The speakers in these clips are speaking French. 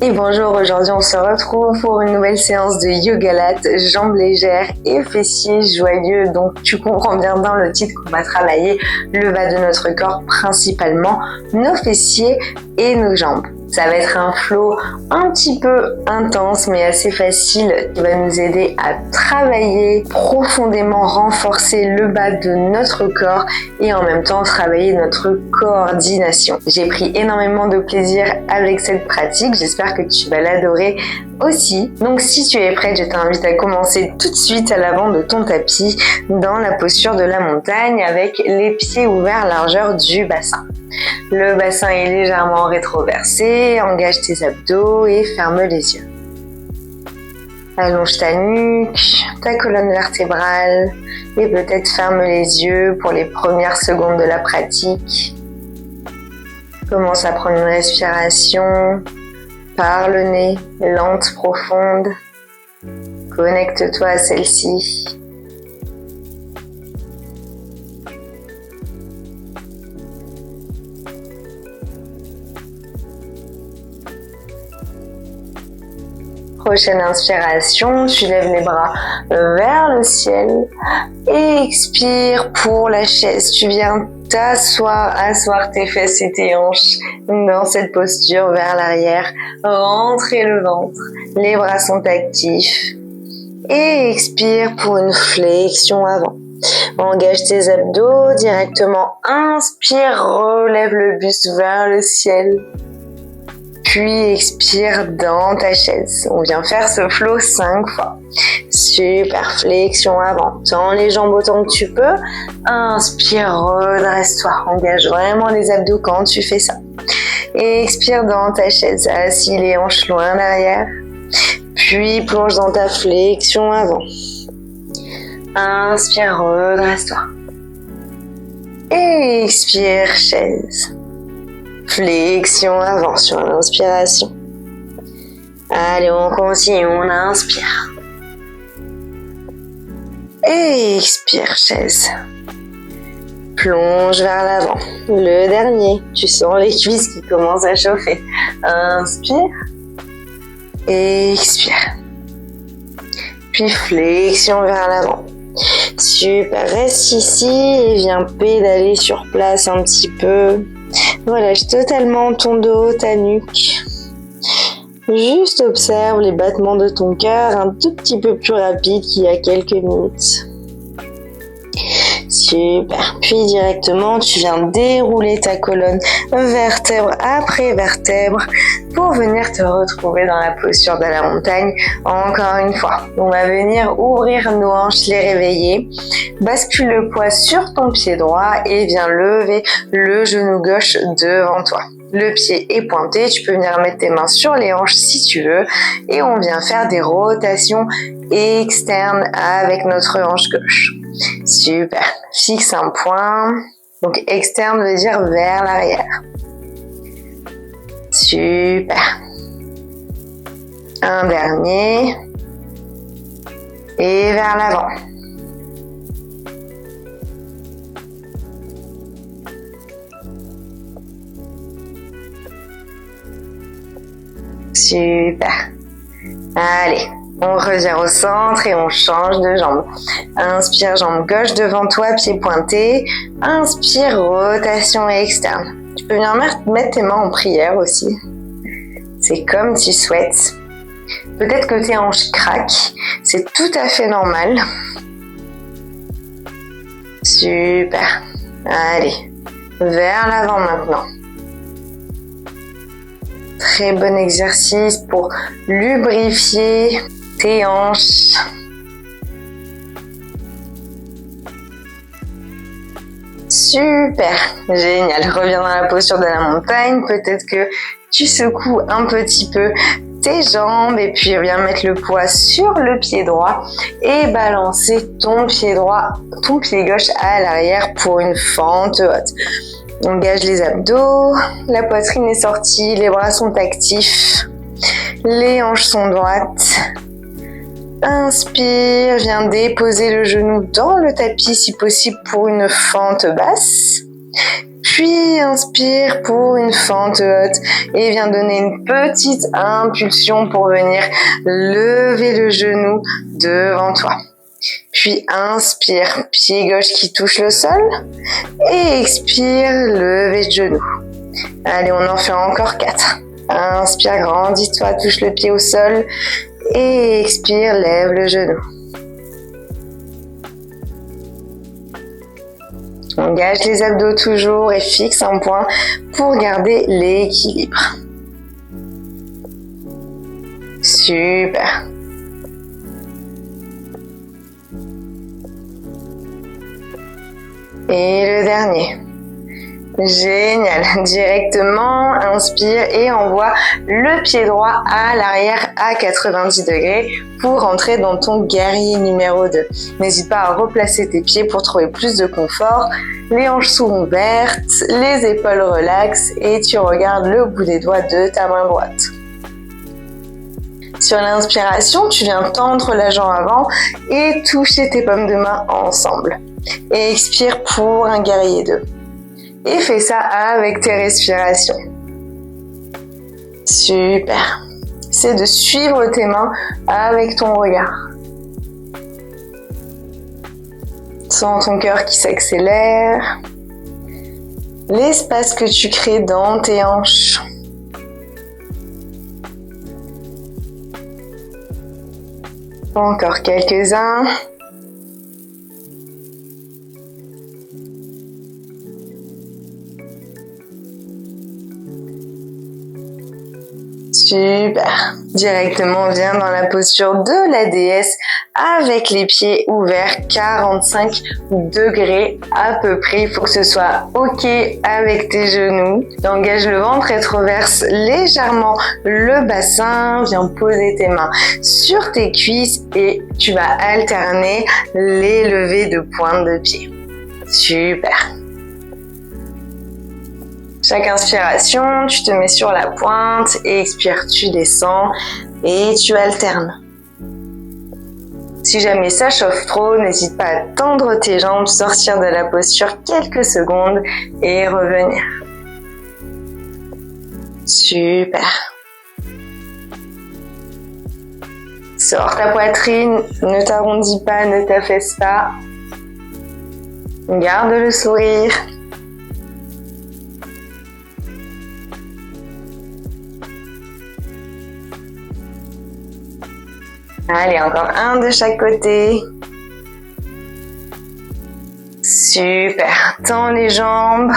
Et bonjour, aujourd'hui on se retrouve pour une nouvelle séance de yoga lat, jambes légères et fessiers joyeux. Donc tu comprends bien dans le titre qu'on va travailler le bas de notre corps, principalement nos fessiers et nos jambes. Ça va être un flow un petit peu intense mais assez facile qui va nous aider à travailler profondément, renforcer le bas de notre corps et en même temps travailler notre coordination. J'ai pris énormément de plaisir avec cette pratique, j'espère que tu vas l'adorer aussi. Donc si tu es prête, je t'invite à commencer tout de suite à l'avant de ton tapis dans la posture de la montagne avec les pieds ouverts largeur du bassin. Le bassin est légèrement rétroversé, engage tes abdos et ferme les yeux. Allonge ta nuque, ta colonne vertébrale et peut-être ferme les yeux pour les premières secondes de la pratique. Commence à prendre une respiration par le nez, lente, profonde. Connecte-toi à celle-ci. Prochaine inspiration, tu lèves les bras vers le ciel et expire pour la chaise. Tu viens asseoir tes fesses et tes hanches dans cette posture vers l'arrière. Rentrer le ventre, les bras sont actifs. Et expire pour une flexion avant. Engage tes abdos directement. Inspire, relève le buste vers le ciel. Puis expire dans ta chaise. On vient faire ce flow 5 fois. Super, flexion avant. Tends les jambes autant que tu peux. Inspire, redresse-toi. Engage vraiment les abdos quand tu fais ça. Et expire dans ta chaise. Assis les hanches loin derrière. Puis plonge dans ta flexion avant. Inspire, redresse-toi. Et expire, chaise. Flexion avant sur l'inspiration. Allez, on continue, on inspire. Et expire, chaise. Plonge vers l'avant. Le dernier, tu sens les cuisses qui commencent à chauffer. Inspire. Et expire. Puis flexion vers l'avant. Super, reste ici et viens pédaler sur place un petit peu. Relâche totalement ton dos, ta nuque. Juste observe les battements de ton cœur un tout petit peu plus rapide qu'il y a quelques minutes. Super. Puis directement, tu viens dérouler ta colonne vertèbre après vertèbre pour venir te retrouver dans la posture de la montagne. Encore une fois, on va venir ouvrir nos hanches, les réveiller. Bascule le poids sur ton pied droit et viens lever le genou gauche devant toi. Le pied est pointé, tu peux venir mettre tes mains sur les hanches si tu veux et on vient faire des rotations externes avec notre hanche gauche. Super, fixe un point, donc externe veut dire vers l'arrière. Super. Un dernier et vers l'avant. Super. Allez, on revient au centre et on change de jambe. Inspire, jambe gauche devant toi, pied pointé. Inspire, rotation externe. Tu peux venir mettre tes mains en prière aussi. C'est comme tu souhaites. Peut-être que tes hanches craquent. C'est tout à fait normal. Super. Allez, vers l'avant maintenant. Très bon exercice pour lubrifier tes hanches. Super, génial. Reviens dans la posture de la montagne. Peut-être que tu secoues un petit peu tes jambes et puis viens mettre le poids sur le pied droit et balancer ton pied gauche à l'arrière pour une fente haute. Engage les abdos, la poitrine est sortie, les bras sont actifs, les hanches sont droites. Inspire, viens déposer le genou dans le tapis si possible pour une fente basse. Puis inspire pour une fente haute et viens donner une petite impulsion pour venir lever le genou devant toi. Puis inspire, pied gauche qui touche le sol et expire, lever le genou. Allez, on en fait encore 4. Inspire, grandis-toi, touche le pied au sol et expire, lève le genou. Engage les abdos toujours et fixe un point pour garder l'équilibre. Super. Et le dernier. Génial. Directement, inspire et envoie le pied droit à l'arrière à 90 degrés pour entrer dans ton guerrier numéro 2. N'hésite pas à replacer tes pieds pour trouver plus de confort. Les hanches sont ouvertes, les épaules relaxent et tu regardes le bout des doigts de ta main droite. Sur l'inspiration, tu viens tendre la jambe avant et toucher tes paumes de main ensemble. Et expire pour un guerrier 2. Et fais ça avec tes respirations. Super. C'est de suivre tes mains avec ton regard. Sens ton cœur qui s'accélère. L'espace que tu crées dans tes hanches. Encore quelques-uns. Super. Directement, viens dans la posture de la déesse avec les pieds ouverts, 45 degrés à peu près. Il faut que ce soit OK avec tes genoux. Engage le ventre et reverse légèrement le bassin. Viens poser tes mains sur tes cuisses et tu vas alterner les levées de pointe de pied. Super. Chaque inspiration, tu te mets sur la pointe et expire, tu descends et tu alternes. Si jamais ça chauffe trop, n'hésite pas à tendre tes jambes, sortir de la posture quelques secondes et revenir. Super. Sors ta poitrine, ne t'arrondis pas, ne t'affaisse pas. Garde le sourire. Allez, encore un de chaque côté. Super. Tends les jambes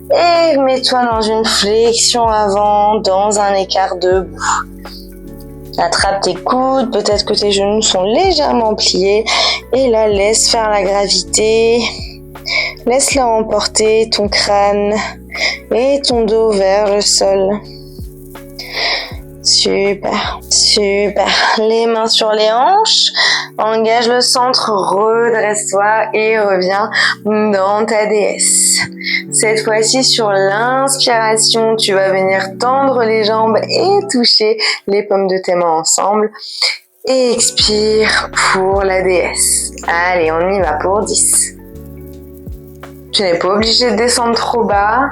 et mets-toi dans une flexion avant, dans un écart debout. Attrape tes coudes, peut-être que tes genoux sont légèrement pliés. Et là, laisse faire la gravité. Laisse-la emporter ton crâne et ton dos vers le sol. Super, super. Les mains sur les hanches, engage le centre, redresse-toi et reviens dans ta déesse. Cette fois-ci, sur l'inspiration, tu vas venir tendre les jambes et toucher les paumes de tes mains ensemble. Et expire pour la déesse. Allez, on y va pour 10. Tu n'es pas obligé de descendre trop bas.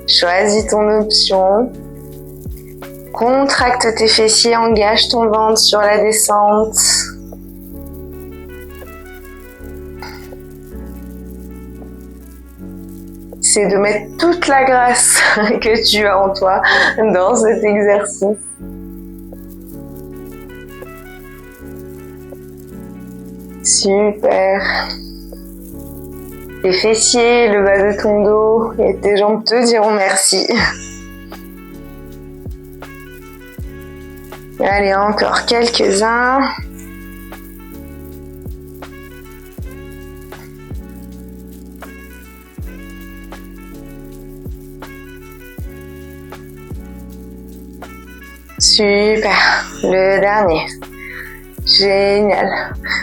Choisis ton option. Contracte tes fessiers, engage ton ventre sur la descente. C'est de mettre toute la grâce que tu as en toi dans cet exercice. Super. Tes fessiers, le bas de ton dos et tes jambes te diront merci. Allez, encore quelques-uns. Super. Le dernier. Génial.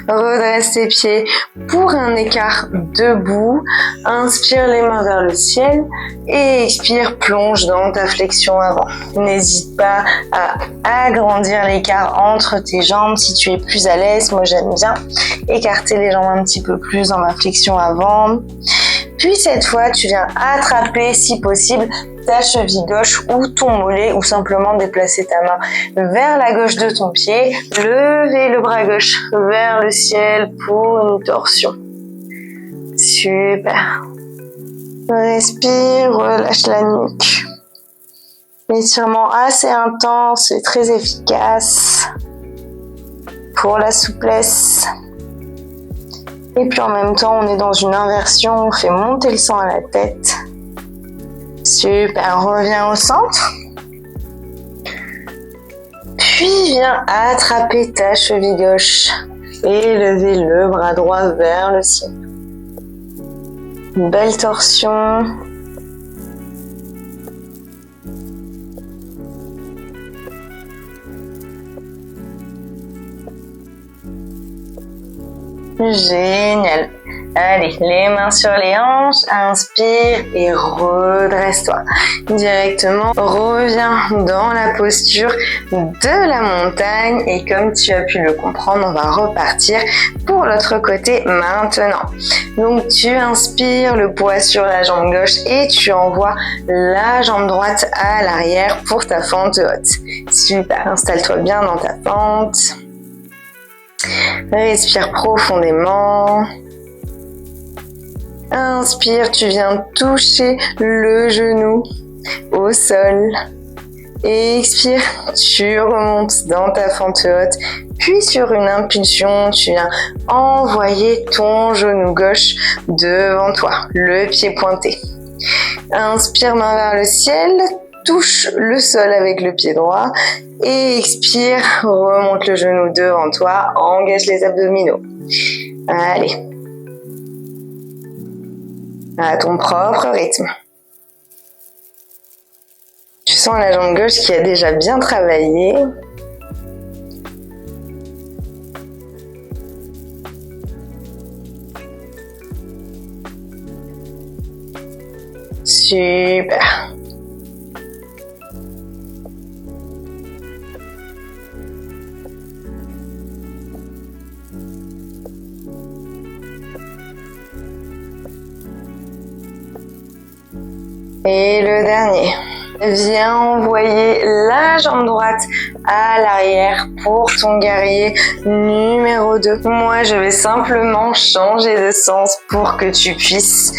Redresse tes pieds pour un écart debout. Inspire les mains vers le ciel et expire, plonge dans ta flexion avant. N'hésite pas à agrandir l'écart entre tes jambes si tu es plus à l'aise. Moi, j'aime bien écarter les jambes un petit peu plus dans ma flexion avant. Puis cette fois, tu viens attraper, si possible, ta cheville gauche ou ton mollet, ou simplement déplacer ta main vers la gauche de ton pied. Lever le bras gauche vers le ciel pour une torsion. Super. Respire, relâche la nuque. Étirement assez intense et très efficace pour la souplesse. Et puis en même temps, on est dans une inversion, on fait monter le sang à la tête. Super, reviens au centre. Puis viens attraper ta cheville gauche et lever le bras droit vers le ciel. Une belle torsion. Génial. Allez, les mains sur les hanches, inspire et redresse-toi. Directement, reviens dans la posture de la montagne et comme tu as pu le comprendre, on va repartir pour l'autre côté maintenant. Donc tu inspires le poids sur la jambe gauche et tu envoies la jambe droite à l'arrière pour ta fente haute. Super, installe-toi bien dans ta fente. Respire profondément. Inspire, tu viens toucher le genou au sol. Expire, tu remontes dans ta fente haute. Puis sur une impulsion, tu viens envoyer ton genou gauche devant toi, le pied pointé. Inspire, main vers le ciel. Touche le sol avec le pied droit et expire, remonte le genou devant toi, engage les abdominaux. Allez, à ton propre rythme. Tu sens la jambe gauche qui a déjà bien travaillé. Super. Et le dernier. Viens envoyer la jambe droite à l'arrière pour ton guerrier numéro 2. Moi, je vais simplement changer de sens pour que tu puisses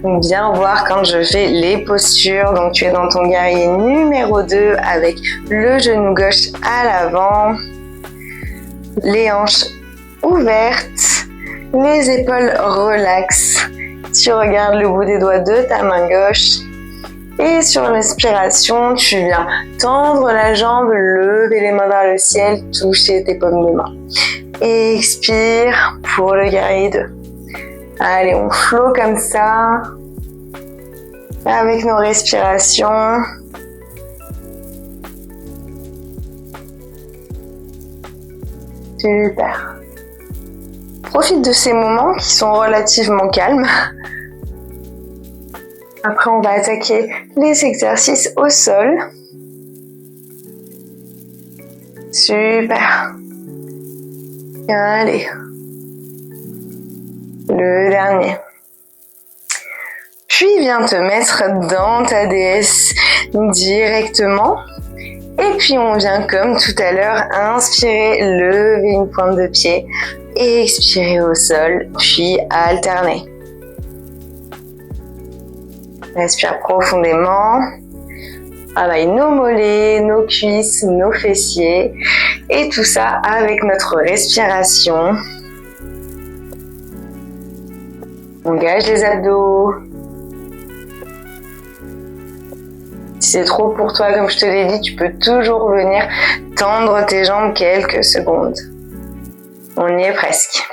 bien voir quand je fais les postures. Donc, tu es dans ton guerrier numéro 2 avec le genou gauche à l'avant, les hanches ouvertes, les épaules relaxes. Tu regardes le bout des doigts de ta main gauche. Et sur l'inspiration, tu viens tendre la jambe, lever les mains vers le ciel, toucher tes paumes de main. Expire pour le guerrier 2. Allez, on flotte comme ça, avec nos respirations. Super. Profite de ces moments qui sont relativement calmes. Après, on va attaquer les exercices au sol. Super. Allez. Le dernier. Puis, viens te mettre dans ta déesse directement. Et puis, on vient comme tout à l'heure, inspirer, lever une pointe de pied. Et expirer au sol, puis alterner. Respire profondément. Travaille nos mollets, nos cuisses, nos fessiers. Et tout ça avec notre respiration. Engage les abdos. Si c'est trop pour toi, comme je te l'ai dit, tu peux toujours venir tendre tes jambes quelques secondes. On y est presque.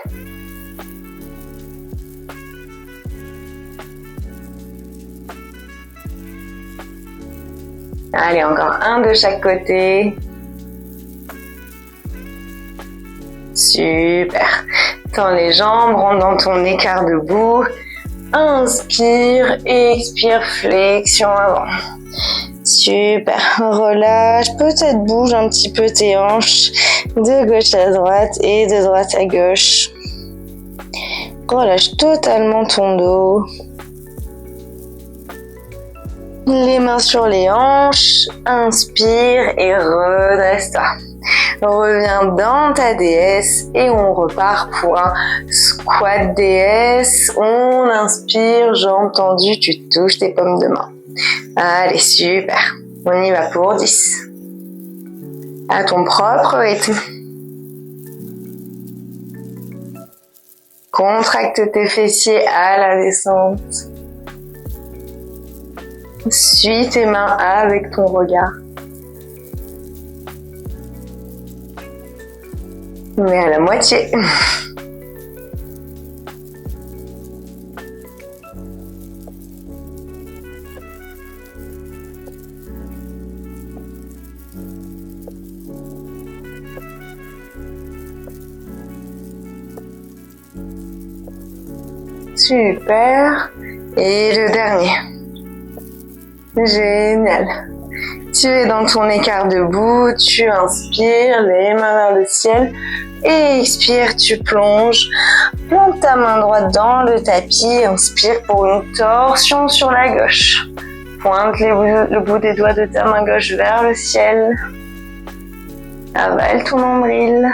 Allez, encore un de chaque côté. Super. Tends les jambes, rentre dans ton écart debout. Inspire, expire, flexion avant. Super. Relâche, peut-être bouge un petit peu tes hanches de gauche à droite et de droite à gauche. Relâche totalement ton dos. Les mains sur les hanches, inspire et redresse-toi. Reviens dans ta déesse et on repart pour un squat déesse. On inspire, jambes tendues, tu touches tes paumes de main. Allez, super. On y va pour 10. À ton propre rythme. Contracte tes fessiers à la descente. Suis tes mains avec ton regard. Mais à la moitié. Super. Et le dernier. Génial. Tu es dans ton écart debout, tu inspires, les mains vers le ciel, et expire, tu plonges. Plante ta main droite dans le tapis, inspire pour une torsion sur la gauche. Pointe le bout des doigts de ta main gauche vers le ciel. Avale ton nombril.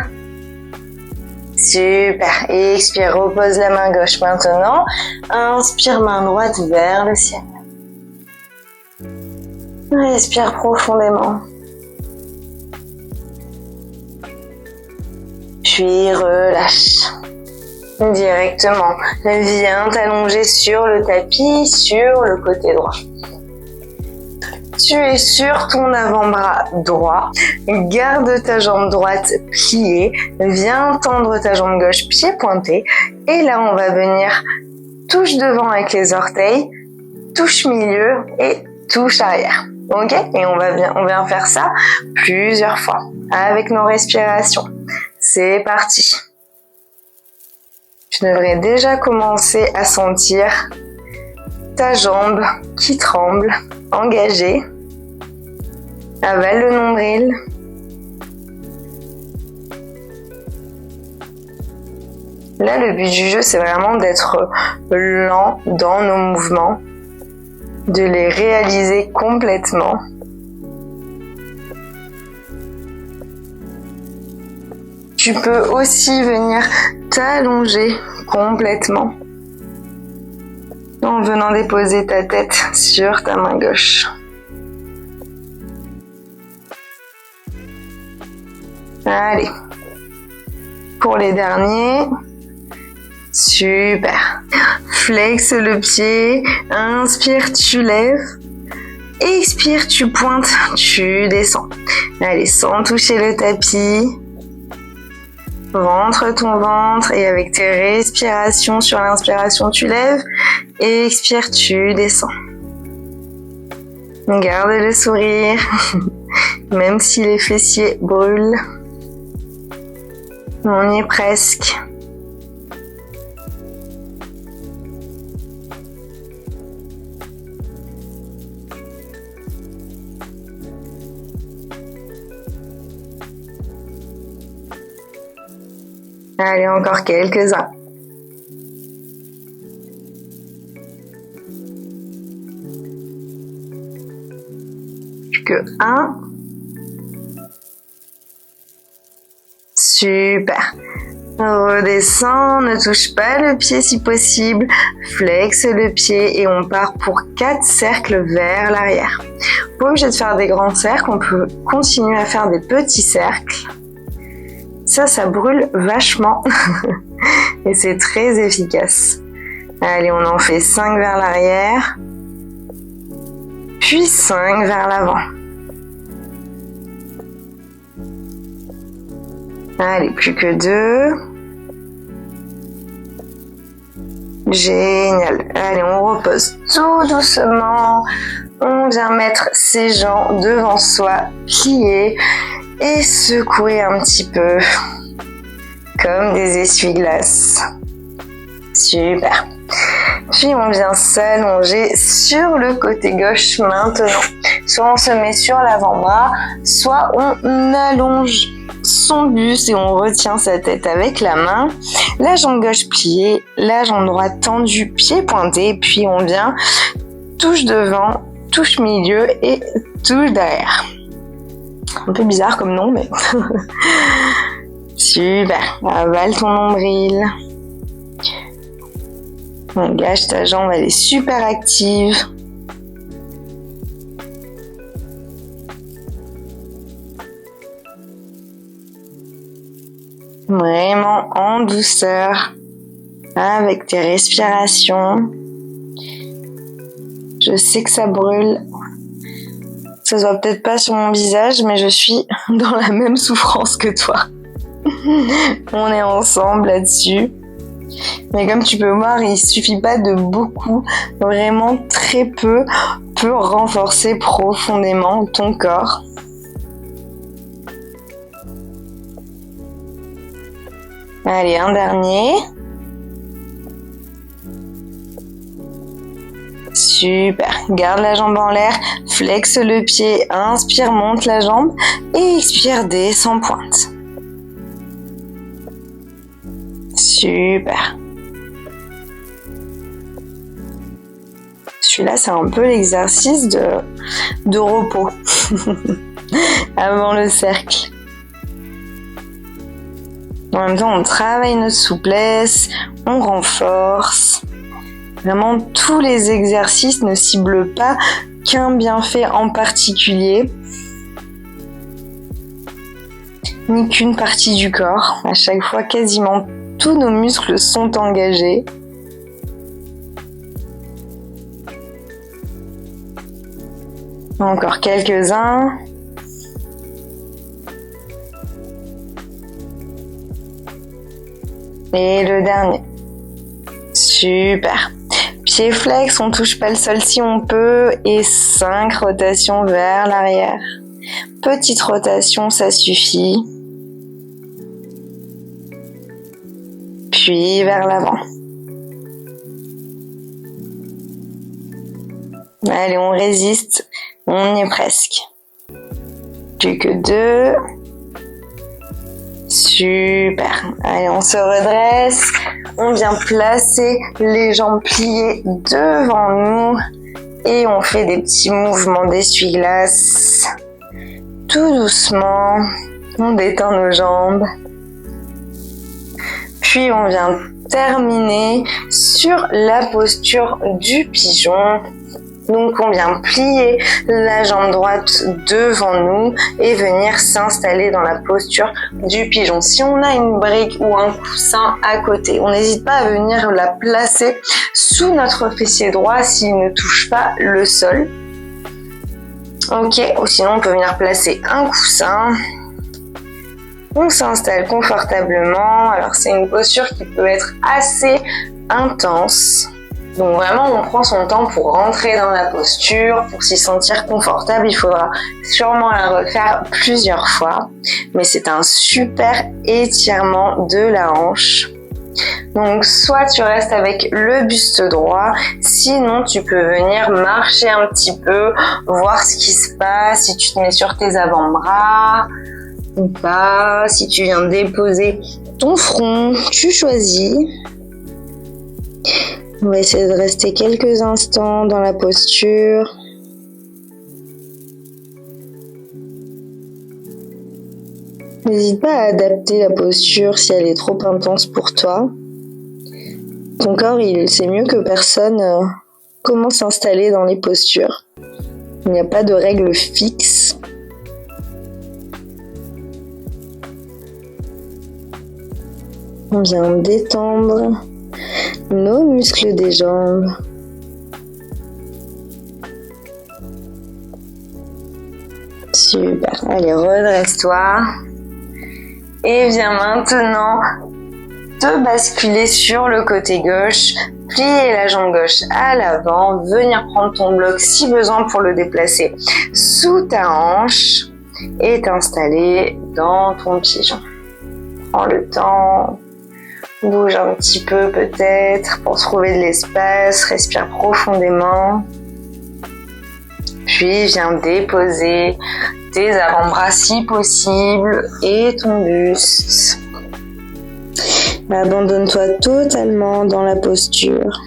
Super. Et expire, repose la main gauche maintenant. Inspire, main droite vers le ciel. Respire profondément. Puis relâche. Directement. Viens t'allonger sur le tapis, sur le côté droit. Tu es sur ton avant-bras droit. Garde ta jambe droite pliée. Viens tendre ta jambe gauche pied pointé. Et là, on va venir touche devant avec les orteils, touche milieu et touche arrière. Ok? Et on vient faire ça plusieurs fois avec nos respirations. C'est parti. Tu devrais déjà commencer à sentir ta jambe qui tremble, engagée. Avale le nombril. Là, le but du jeu, c'est vraiment d'être lent dans nos mouvements, de les réaliser complètement. Tu peux aussi venir t'allonger complètement en venant déposer ta tête sur ta main gauche. Allez, pour les derniers, super. Flexe le pied, inspire, tu lèves, expire, tu pointes, tu descends. Allez, sans toucher le tapis, rentre ton ventre et avec tes respirations, sur l'inspiration, tu lèves, et expire, tu descends. Garde le sourire, même si les fessiers brûlent. On y est presque. Allez, encore quelques-uns. Plus que un. Super. Redescends, ne touche pas le pied si possible. Flexe le pied et on part pour 4 cercles vers l'arrière. Pas obligé de faire des grands cercles, on peut continuer à faire des petits cercles. Ça brûle vachement et c'est très efficace. Allez, on en fait 5 vers l'arrière, puis 5 vers l'avant. Allez, plus que 2. Génial. Allez, on repose tout doucement. On vient mettre ses jambes devant soi, pliées. Et secouer un petit peu, comme des essuie-glaces. Super. Puis on vient s'allonger sur le côté gauche maintenant. Soit on se met sur l'avant-bras, soit on allonge son buste et on retient sa tête avec la main. La jambe gauche pliée, la jambe droite tendue, pied pointé. Puis on vient touche devant touche milieu et touche derrière. Un peu bizarre comme nom, mais super. Avale ton nombril. Engage ta jambe, elle est super active. Vraiment en douceur, avec tes respirations. Je sais que ça brûle. Ça se voit peut-être pas sur mon visage, mais je suis dans la même souffrance que toi. On est ensemble là-dessus. Mais comme tu peux voir, il suffit pas de beaucoup, vraiment très peu peut renforcer profondément ton corps. Allez, un dernier. Super. Garde la jambe en l'air, flexe le pied, inspire, monte la jambe et expire, descends, pointe. Super. Celui-là, c'est un peu l'exercice de repos avant le cercle. En même temps, on travaille notre souplesse, on renforce. Vraiment, tous les exercices ne ciblent pas qu'un bienfait en particulier, ni qu'une partie du corps. À chaque fois, quasiment tous nos muscles sont engagés. Encore quelques-uns. Et le dernier. Super. Pied flex, on touche pas le sol si on peut. Et 5 rotations vers l'arrière. Petite rotation, ça suffit. Puis vers l'avant. Allez, on résiste. On y est presque. Plus que 2. Super. Allez, on se redresse. On vient placer les jambes pliées devant nous. Et on fait des petits mouvements d'essuie-glace. Tout doucement. On détend nos jambes. Puis on vient terminer sur la posture du pigeon. Donc on vient plier la jambe droite devant nous et venir s'installer dans la posture du pigeon. Si on a une brique ou un coussin à côté, on n'hésite pas à venir la placer sous notre fessier droit s'il ne touche pas le sol. Ok, ou sinon on peut venir placer un coussin. On s'installe confortablement. Alors c'est une posture qui peut être assez intense. Donc vraiment, on prend son temps pour rentrer dans la posture, pour s'y sentir confortable. Il faudra sûrement la refaire plusieurs fois. Mais c'est un super étirement de la hanche. Donc soit tu restes avec le buste droit, sinon tu peux venir marcher un petit peu, voir ce qui se passe, si tu te mets sur tes avant-bras ou pas, si tu viens déposer ton front, tu choisis. On va essayer de rester quelques instants dans la posture. N'hésite pas à adapter la posture si elle est trop intense pour toi. Ton corps, il sait mieux que personne comment s'installer dans les postures. Il n'y a pas de règle fixe. On vient détendre nos muscles des jambes. Super. Allez, redresse-toi. Et viens maintenant te basculer sur le côté gauche. Plier la jambe gauche à l'avant. Venir prendre ton bloc si besoin pour le déplacer sous ta hanche. Et t'installer dans ton pigeon. Prends le temps. Bouge un petit peu peut-être pour trouver de l'espace, respire profondément. Puis viens déposer tes avant-bras si possible et ton buste. Abandonne-toi totalement dans la posture.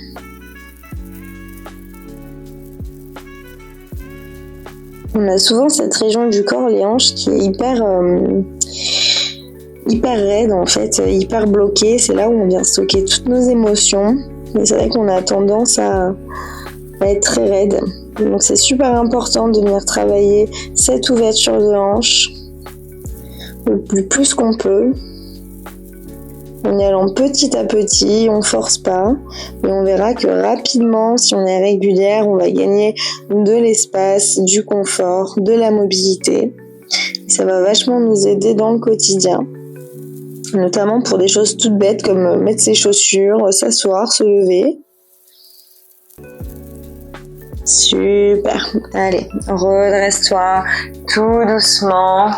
On a souvent cette région du corps, les hanches, qui est hyper raide en fait, hyper bloquée. C'est là où on vient stocker toutes nos émotions. Et c'est vrai qu'on a tendance à être très raide. Donc c'est super important de venir travailler cette ouverture de hanche le plus qu'on peut. En y allant petit à petit, on force pas, et on verra que rapidement, si on est régulière, on va gagner de l'espace, du confort, de la mobilité. Ça va vachement nous aider dans le quotidien, notamment pour des choses toutes bêtes comme mettre ses chaussures, s'asseoir, se lever. Super. Allez, redresse-toi tout doucement.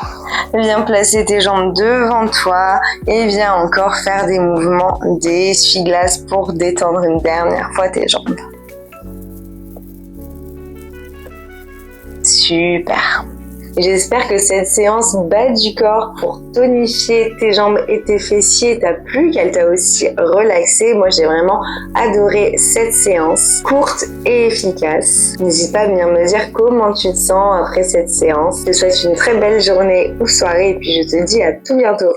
Viens placer tes jambes devant toi et viens encore faire des mouvements d'essuie-glace pour détendre une dernière fois tes jambes. Super. J'espère que cette séance bas du corps pour tonifier tes jambes et tes fessiers t'a plu, qu'elle t'a aussi relaxé. Moi, j'ai vraiment adoré cette séance, courte et efficace. N'hésite pas à venir me dire comment tu te sens après cette séance. Je te souhaite une très belle journée ou soirée et puis je te dis à tout bientôt.